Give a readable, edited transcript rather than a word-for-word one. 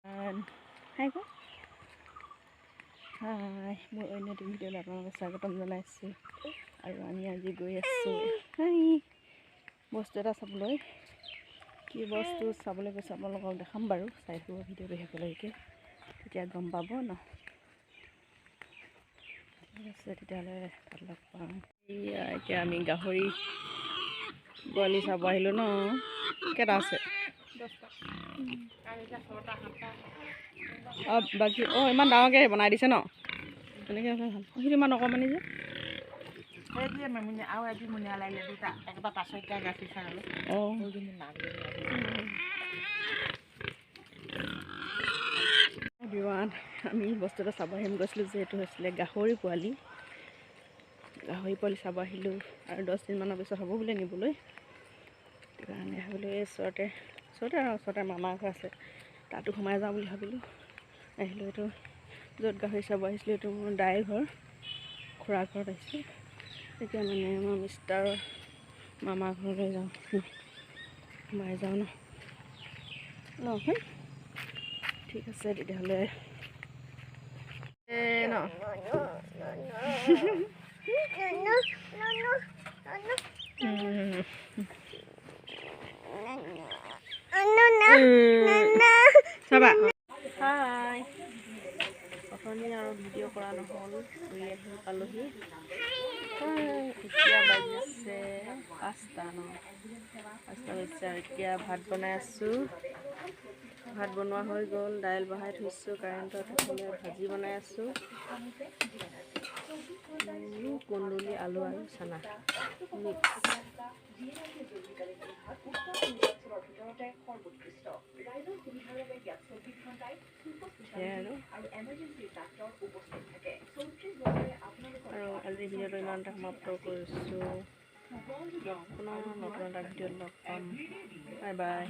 Hai kok. Hai, মই অন্য এটা ভিডিঅ'লৈ আপোনালোকক স্বাগতম জনাইছোঁ আৰু আমি আজি গৈ আছোঁ বস্তু এটা চাবলৈ। কি বস্তু চাবলৈ গৈছোঁ আপোনালোকক দেখাম বাৰু, চাই থাকিব ভিডিঅ'টো শেষলৈকে, তেতিয়া গম পাব ন। ঠিক আছে, তেতিয়াহ'লে তাত লগ পাম। এতিয়া আমি গাহৰি পোৱালি চাব আহিলোঁ ন। কেইটা আছে? 10টা। বাকী ইমান ডাঙৰকৈ বনাই দিছে ন, তেনেকৈ হ'লে ভাল। সেইটো ইমান অকণমানি যে সেইটোৱে মেমুনীয়া আৰু এটি মুনীয়া লাগিলে দুটা, একেবাৰে পাছতকৈ গাখীৰ খাই গ'লো। আমি বস্তু এটা চাব আহিম গৈছিলোঁ যে এইটো হৈছিলে গাহৰি পোৱালি চাব আহিলোঁ আৰু 10 দিনমানৰ পিছত হ'ব বোলে নিবলৈ। সেইটো কাৰণে ভাবিলোঁ এই ওচৰতে মামাৰ ঘৰ আছে, তাতো সোমাই যাওঁ বুলি ভাবিলোঁ। আহিলোঁ এইটো য'ত গাহৰি চাব আহিছিলোঁ, এইটো মোৰ দাইৰ ঘৰ, খুৰা ঘৰত আহিছোঁ। এতিয়া মানে মই মিষ্টাৰৰ মামাৰ ঘৰলৈ যাওঁ, সোমাই যাওঁ ন। ঠিক আছে তেতিয়াহ'লে ন। চাবা হাই, অথনি আৰু ভিডিঅ' কৰা নহ'ল, ঘূৰি আহি পালোহি। এতিয়া বাজিছে 5টা ন, 5টা বাজিছে আৰু এতিয়া ভাত বনাই আছোঁ। ভাত বনোৱা হৈ গ'ল, দাইল বহাই থৈছোঁ কাৰেণ্টত, এইফালে ভাজি বনাই আছোঁ, কুন্দুলি, আলু আৰু চানা মিক্স। আৰু আজি ভিডিঅ'টো ইমানটা সমাপ্ত কৰিছোঁ। পুনৰ নতুন এটা ভিডিঅ'ত লগ পাম। Bye bye.